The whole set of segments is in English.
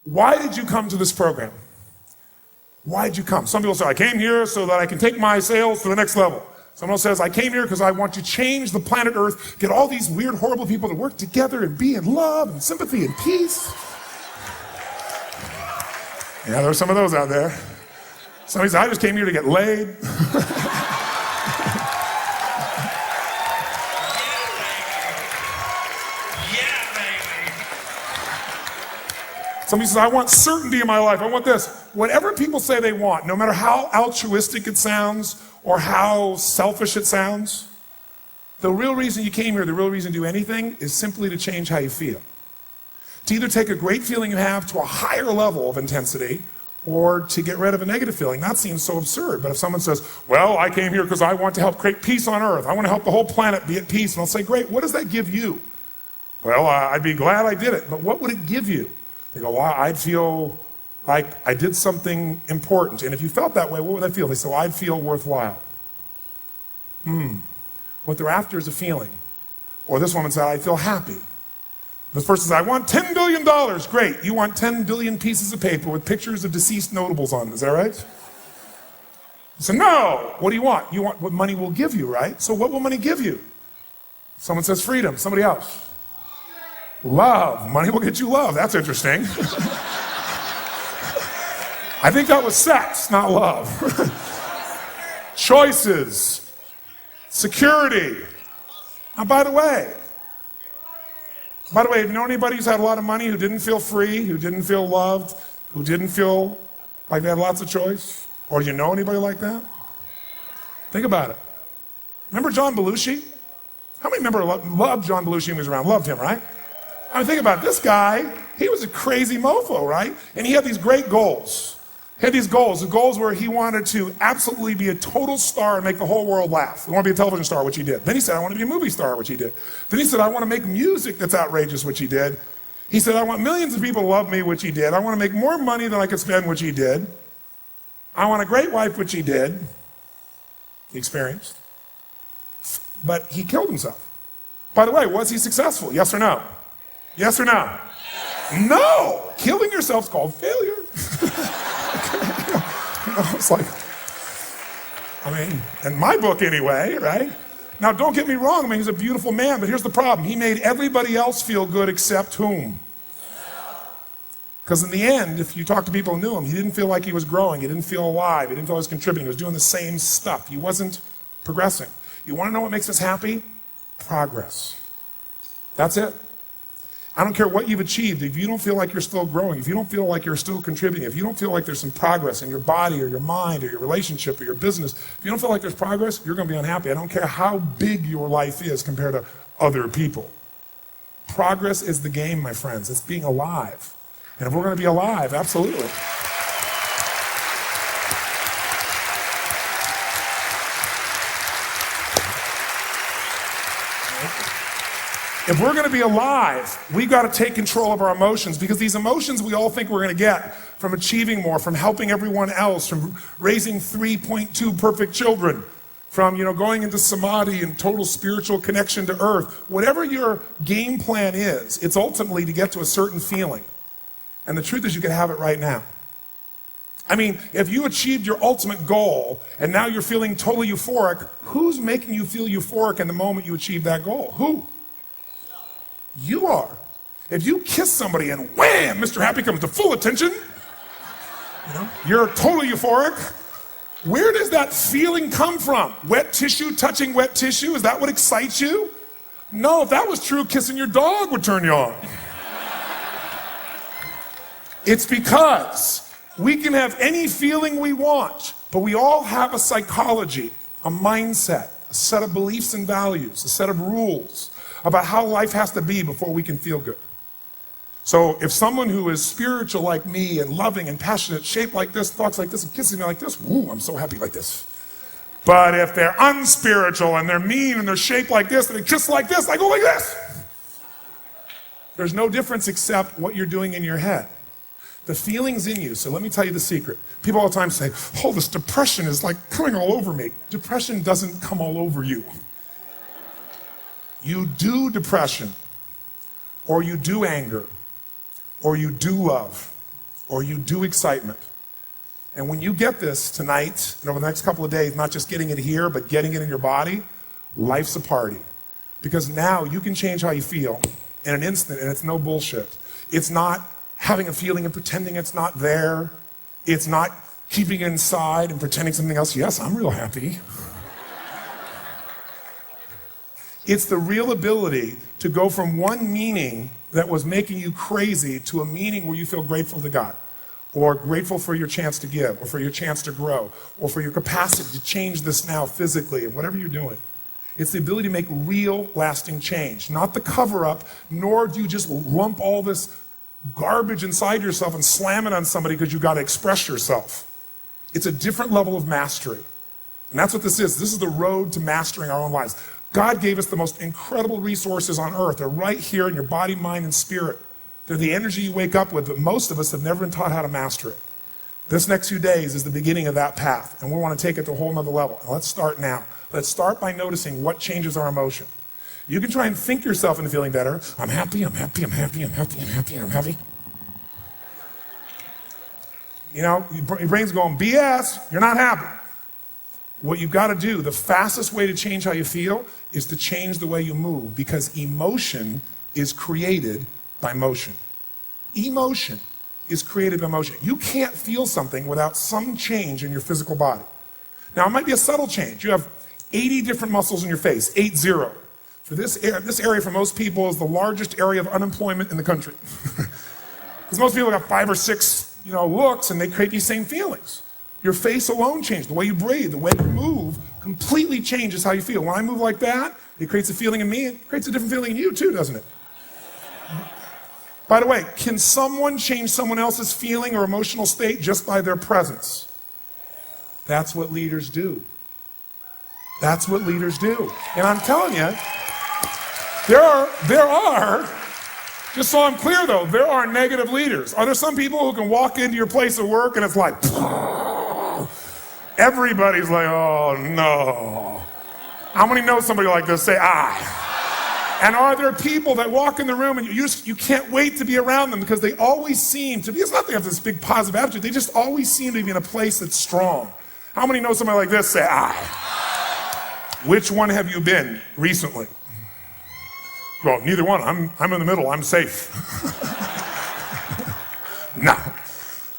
Why did you come to this program? Why did you come? Some people say, I came here so that I can take my sales to the next level. Someone else says, I came here because I want to change the planet Earth, get all these weird, horrible people to work together and be in love and sympathy and peace. Yeah, there are some of those out there. Somebody says, I just came here to get laid. Somebody says, I want certainty in my life. I want this. Whatever people say they want, no matter how altruistic it sounds or how selfish it sounds, the real reason you came here, the real reason to do anything is simply to change how you feel. To either take a great feeling you have to a higher level of intensity or to get rid of a negative feeling. That seems so absurd. But if someone says, well, I came here because I want to help create peace on earth. I want to help the whole planet be at peace. And I'll say, great, what does that give you? Well, I'd be glad I did it. But what would it give you? They go, well, I'd feel like I did something important. And if you felt that way, what would I feel? They say, well, I'd feel worthwhile. What they're after is a feeling. Or this woman said, I feel happy. This person says, I want $10 billion. Great. You want 10 billion pieces of paper with pictures of deceased notables on them. Is that right? You say, no. What do you want? You want what money will give you, right? So what will money give you? Someone says freedom. Somebody else. Love. Money will get you love. That's interesting. I think that was sex, not love. Choices. Security. Now, by the way, have you known anybody who's had a lot of money who didn't feel free, who didn't feel loved, who didn't feel like they had lots of choice? Or do you know anybody like that? Think about it. Remember John Belushi? How many remember loved John Belushi when he was around? Loved him, right? I mean, think about it. This guy, he was a crazy mofo, right? And he had these great goals. He had these goals. The goals were he wanted to absolutely be a total star and make the whole world laugh. He wanted to be a television star, which he did. Then he said, I want to be a movie star, which he did. Then he said, I want to make music that's outrageous, which he did. He said, I want millions of people to love me, which he did. I want to make more money than I could spend, which he did. I want a great wife, which he did. He experienced. But he killed himself. By the way, was he successful? Yes or no? Yes or no? No! Killing yourself is called failure. It's like, in my book anyway, right? Now, don't get me wrong. He's a beautiful man, but here's the problem. He made everybody else feel good except whom? Because in the end, if you talk to people who knew him, he didn't feel like he was growing. He didn't feel alive. He didn't feel he was contributing. He was doing the same stuff. He wasn't progressing. You want to know what makes us happy? Progress. That's it. I don't care what you've achieved. If you don't feel like you're still growing, if you don't feel like you're still contributing, if you don't feel like there's some progress in your body or your mind or your relationship or your business, if you don't feel like there's progress, you're going to be unhappy. I don't care how big your life is compared to other people. Progress is the game, my friends. It's being alive. And if we're going to be alive, absolutely. If we're going to be alive, we've got to take control of our emotions, because these emotions we all think we're going to get from achieving more, from helping everyone else, from raising 3.2 perfect children, from going into samadhi and total spiritual connection to earth. Whatever your game plan is, it's ultimately to get to a certain feeling. And the truth is you can have it right now. If you achieved your ultimate goal and now you're feeling totally euphoric, who's making you feel euphoric in the moment you achieve that goal? Who? You are. If you kiss somebody and wham, Mr. Happy comes to full attention, you're totally euphoric. Where does that feeling come from? Wet tissue touching wet tissue? Is that what excites you? No, if that was true, kissing your dog would turn you on. It's because we can have any feeling we want, but we all have a psychology, a mindset, a set of beliefs and values, a set of rules about how life has to be before we can feel good. So if someone who is spiritual like me and loving and passionate, shaped like this, thoughts like this, and kissing me like this, woo, I'm so happy like this. But if they're unspiritual and they're mean and they're shaped like this and they kiss like this, I go like this. There's no difference except what you're doing in your head. The feeling's in you. So let me tell you the secret. People all the time say, oh, this depression is like coming all over me. Depression doesn't come all over you. You do depression, or you do anger, or you do love. or you do excitement. And when you get this tonight and over the next couple of days, not just getting it here, but getting it in your body, life's a party. Because now you can change how you feel in an instant, and it's no bullshit. It's not having a feeling and pretending it's not there. It's not keeping it inside and pretending something else. Yes, I'm real happy. It's the real ability to go from one meaning that was making you crazy to a meaning where you feel grateful to God, or grateful for your chance to give, or for your chance to grow, or for your capacity to change this now physically and whatever you're doing. It's the ability to make real, lasting change, not the cover-up, nor do you just lump all this garbage inside yourself and slam it on somebody because you got to express yourself. It's a different level of mastery. And that's what this is. This is the road to mastering our own lives. God gave us the most incredible resources on earth. They're right here in your body, mind, and spirit. They're the energy you wake up with, but most of us have never been taught how to master it. This next few days is the beginning of that path, and we want to take it to a whole nother level. And let's start now. Let's start by noticing what changes our emotion. You can try and think yourself into feeling better. I'm happy, I'm happy, I'm happy, I'm happy, I'm happy, I'm happy. You know, your brain's going, BS, you're not happy. What you've got to do, the fastest way to change how you feel is to change the way you move, because emotion is created by motion. Emotion is created by motion. You can't feel something without some change in your physical body. Now, it might be a subtle change. You have 80 different muscles in your face, 80. For this area for most people is the largest area of unemployment in the country. Because most people got 5 or 6, looks, and they create these same feelings. Your face alone changes. The way you breathe, the way you move completely changes how you feel. When I move like that, it creates a feeling in me. It creates a different feeling in you too, doesn't it? By the way, can someone change someone else's feeling or emotional state just by their presence? That's what leaders do. That's what leaders do. And I'm telling you, there are, just so I'm clear though, there are negative leaders. Are there some people who can walk into your place of work and it's like, everybody's like, oh no. How many know somebody like this? Say, I. And are there people that walk in the room and you can't wait to be around them because they always seem to be, it's not they have this big positive attitude, they just always seem to be in a place that's strong. How many know somebody like this? Say, I. Which one have you been recently? Well, neither one. I'm in the middle. I'm safe. No.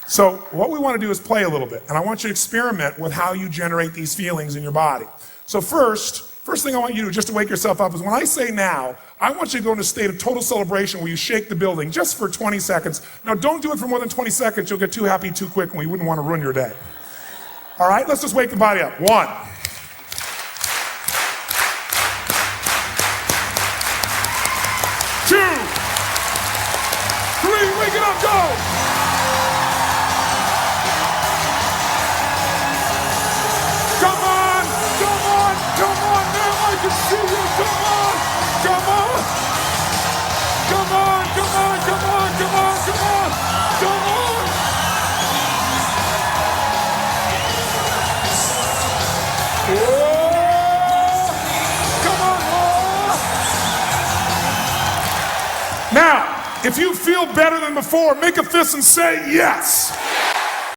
So what we want to do is play a little bit, and I want you to experiment with how you generate these feelings in your body. So first thing I want you to do just to wake yourself up is when I say now, I want you to go into a state of total celebration where you shake the building just for 20 seconds. Now don't do it for more than 20 seconds. You'll get too happy too quick and we wouldn't want to ruin your day. All right, let's just wake the body up. 1, 2, 3, wake it up, go! Come on, come on, come on, now I can see you, come on, come on, come on, come on, come on, come on, come on, come on. Oh, come on, oh. Now, if you feel better than before, make a fist and say yes.